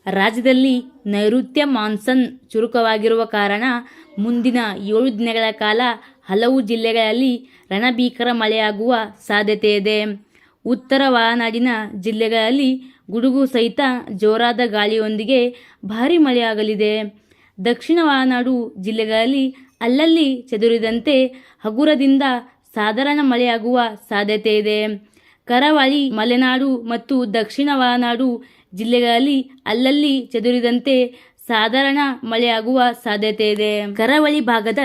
ರಾಜ್ಯದಲ್ಲಿ ನೈಋತ್ಯ ಮಾನ್ಸೂನ್ ಚುರುಕವಾಗಿರುವ ಕಾರಣ ಮುಂದಿನ 7 ದಿನಗಳ ಕಾಲ ಹಲವು ಜಿಲ್ಲೆಗಳಲ್ಲಿ ರಣಭೀಕರ ಮಳೆಯಾಗುವ ಸಾಧ್ಯತೆಯಿದೆ. ಉತ್ತರ ಒಳನಾಡಿನ ಜಿಲ್ಲೆಗಳಲ್ಲಿ ಗುಡುಗು ಸಹಿತ ಜೋರಾದ ಗಾಳಿಯೊಂದಿಗೆ ಭಾರೀ ಮಳೆಯಾಗಲಿದೆ. ದಕ್ಷಿಣ ಒಳನಾಡು ಜಿಲ್ಲೆಗಳಲ್ಲಿ ಅಲ್ಲಲ್ಲಿ ಚದುರಿದಂತೆ ಹಗುರದಿಂದ ಸಾಧಾರಣ ಮಳೆಯಾಗುವ ಸಾಧ್ಯತೆಯಿದೆ. ಕರಾವಳಿ, ಮಲೆನಾಡು ಮತ್ತು ದಕ್ಷಿಣ ಒಳನಾಡು ಜಿಲ್ಲೆಗಳಲ್ಲಿ ಅಲ್ಲಲ್ಲಿ ಚದುರಿದಂತೆ ಸಾಧಾರಣ ಮಳೆಯಾಗುವ ಸಾಧ್ಯತೆಯಿದೆ. ಕರಾವಳಿ ಭಾಗದ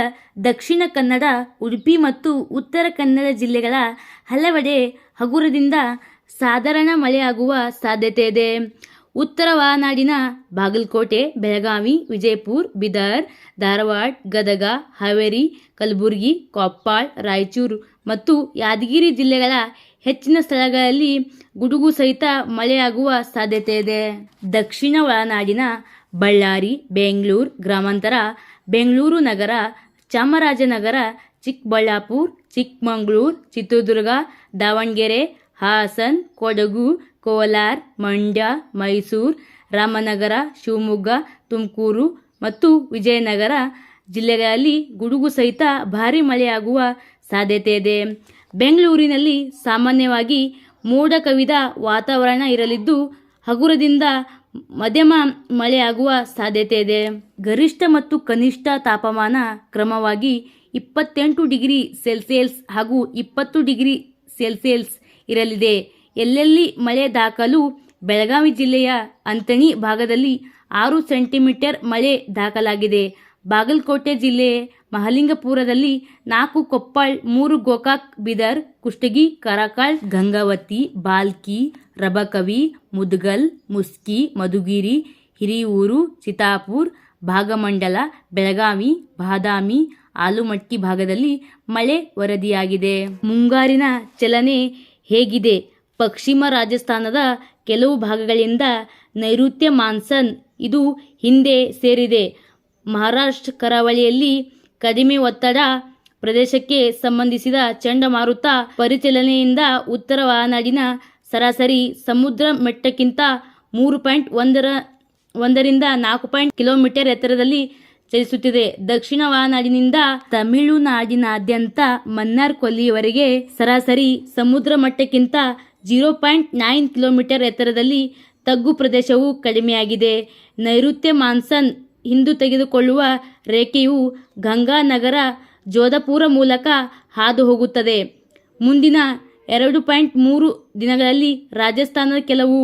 ದಕ್ಷಿಣ ಕನ್ನಡ, ಉಡುಪಿ ಮತ್ತು ಉತ್ತರ ಕನ್ನಡ ಜಿಲ್ಲೆಗಳ ಹಲವೆಡೆ ಹಗುರದಿಂದ ಸಾಧಾರಣ ಮಳೆಯಾಗುವ ಸಾಧ್ಯತೆಯಿದೆ. ಉತ್ತರ ಒಳನಾಡಿನ ಬಾಗಲಕೋಟೆ, ಬೆಳಗಾವಿ, ವಿಜಯಪುರ, ಬೀದರ್, ಧಾರವಾಡ, ಗದಗ, ಹಾವೇರಿ, ಕಲಬುರಗಿ, ಕೊಪ್ಪಳ, ರಾಯಚೂರು ಮತ್ತು ಯಾದಗಿರಿ ಜಿಲ್ಲೆಗಳ ಹೆಚ್ಚಿನ ಸ್ಥಳಗಳಲ್ಲಿ ಗುಡುಗು ಸಹಿತ ಮಳೆಯಾಗುವ ಸಾಧ್ಯತೆಯಿದೆ. ದಕ್ಷಿಣ ಒಳನಾಡಿನ ಬಳ್ಳಾರಿ, ಬೆಂಗಳೂರು ಗ್ರಾಮಾಂತರ, ಬೆಂಗಳೂರು ನಗರ, ಚಾಮರಾಜನಗರ, ಚಿಕ್ಕಬಳ್ಳಾಪುರ, ಚಿಕ್ಕಮಗಳೂರು, ಚಿತ್ರದುರ್ಗ, ದಾವಣಗೆರೆ, ಹಾಸನ, ಕೊಡಗು, ಕೋಲಾರ, ಮಂಡ್ಯ, ಮೈಸೂರು, ರಾಮನಗರ, ಶಿವಮೊಗ್ಗ, ತುಮಕೂರು ಮತ್ತು ವಿಜಯನಗರ ಜಿಲ್ಲೆಗಳಲ್ಲಿ ಗುಡುಗು ಸಹಿತ ಭಾರೀ ಮಳೆಯಾಗುವ ಸಾಧ್ಯತೆಯಿದೆ. ಬೆಂಗಳೂರಿನಲ್ಲಿ ಸಾಮಾನ್ಯವಾಗಿ ಮೋಡ ಕವಿದ ವಾತಾವರಣ ಇರಲಿದ್ದು ಹಗುರದಿಂದ ಮಧ್ಯಮ ಮಳೆಯಾಗುವ ಸಾಧ್ಯತೆಯಿದೆ. ಗರಿಷ್ಠ ಮತ್ತು ಕನಿಷ್ಠ ತಾಪಮಾನ ಕ್ರಮವಾಗಿ 28 ಡಿಗ್ರಿ ಸೆಲ್ಸಿಯಸ್ ಹಾಗೂ 20 ಡಿಗ್ರಿ ಸೆಲ್ಸಿಯಸ್ ಇರಲಿದೆ. ಎಲ್ಲೆಲ್ಲಿ ಮಳೆ ದಾಖಲು? ಬೆಳಗಾವಿ ಜಿಲ್ಲೆಯ ಅಂತಣಿ ಭಾಗದಲ್ಲಿ 6 ಸೆಂಟಿಮೀಟರ್ ಮಳೆ ದಾಖಲಾಗಿದೆ. ಬಾಗಲಕೋಟೆ ಜಿಲ್ಲೆ ಮಹಲಿಂಗಪುರದಲ್ಲಿ 4, ಕೊಪ್ಪಳ 3, ಗೋಕಾಕ್, ಬೀದರ್, ಕುಷ್ಟಗಿ, ಕಾರಕಾಳ, ಗಂಗಾವತಿ, ಬಾಲ್ಕಿ, ರಬಕವಿ, ಮುದಗಲ್, ಮುಸ್ಕಿ, ಮಧುಗಿರಿ, ಹಿರಿಯೂರು, ಚಿತ್ತಾಪುರ, ಭಾಗಮಂಡಲ, ಬೆಳಗಾವಿ, ಬಾದಾಮಿ, ಆಲಮಟ್ಟಿ ಭಾಗದಲ್ಲಿ ಮಳೆ ವರದಿಯಾಗಿದೆ. ಮುಂಗಾರಿನ ಚಲನೆ ಹೇಗಿದೆ? ಪಶ್ಚಿಮ ರಾಜಸ್ಥಾನದ ಕೆಲವು ಭಾಗಗಳಿಂದ ನೈಋತ್ಯ ಮಾನ್ಸೂನ್ ಇದು ಹಿಂದೆ ಸೇರಿದೆ. ಮಹಾರಾಷ್ಟ್ರ ಕರಾವಳಿಯಲ್ಲಿ ಕಡಿಮೆ ಒತ್ತಡ ಪ್ರದೇಶಕ್ಕೆ ಸಂಬಂಧಿಸಿದ ಚಂಡಮಾರುತ ಪರಿಚಲನೆಯಿಂದ ಉತ್ತರ ಒಳನಾಡಿನ ಸರಾಸರಿ ಸಮುದ್ರ ಮಟ್ಟಕ್ಕಿಂತ 3.1ರಿಂದ 4 ಕಿಲೋಮೀಟರ್ ಎತ್ತರದಲ್ಲಿ ಚಲಿಸುತ್ತಿದೆ. ದಕ್ಷಿಣ ಒಳನಾಡಿನಿಂದ ತಮಿಳುನಾಡಿನಾದ್ಯಂತ ಮನ್ನಾರ್ ಕೊಲ್ಲಿಯವರೆಗೆ ಸರಾಸರಿ ಸಮುದ್ರ ಮಟ್ಟಕ್ಕಿಂತ 0.9 ಕಿಲೋಮೀಟರ್ ಎತ್ತರದಲ್ಲಿ ತಗ್ಗು ಪ್ರದೇಶವು ಕಡಿಮೆಯಾಗಿದೆ. ನೈಋತ್ಯ ಮಾನ್ಸೂನ್ ಹಿಂದು ತೆಗೆದುಕೊಳ್ಳುವ ರೇಖೆಯು ಗಂಗಾನಗರ, ಜೋಧಪುರ ಮೂಲಕ ಹಾದು ಹೋಗುತ್ತದೆ. ಮುಂದಿನ 2.3 ದಿನಗಳಲ್ಲಿ ರಾಜಸ್ಥಾನದ ಕೆಲವು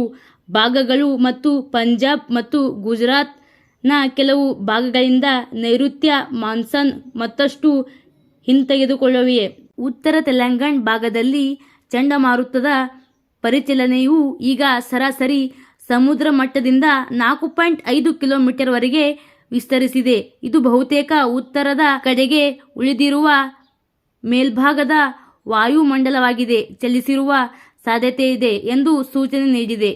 ಭಾಗಗಳು ಮತ್ತು ಪಂಜಾಬ್ ಮತ್ತು ಗುಜರಾತ್ನ ಕೆಲವು ಭಾಗಗಳಿಂದ ನೈಋತ್ಯ ಮಾನ್ಸೂನ್ ಮತ್ತಷ್ಟು ಹಿಂತೆಗೆದುಕೊಳ್ಳುವಿವೆ. ಉತ್ತರ ತೆಲಂಗಾಣ ಭಾಗದಲ್ಲಿ ಚಂಡಮಾರುತದ ಪರಿಚಲನೆಯು ಈಗ ಸರಾಸರಿ ಸಮುದ್ರ ಮಟ್ಟದಿಂದ 4.5 ಕಿಲೋಮೀಟರ್ ವರೆಗೆ ವಿಸ್ತರಿಸಿದೆ. ಇದು ಬಹುತೇಕ ಉತ್ತರದ ಕಡೆಗೆ ಉಳಿದಿರುವ ಮೇಲ್ಭಾಗದ ವಾಯುಮಂಡಲವಾಗಿದೆ ಚಲಿಸಿರುವ ಸಾಧ್ಯತೆಯಿದೆ ಎಂದು ಸೂಚನೆ ನೀಡಿದೆ.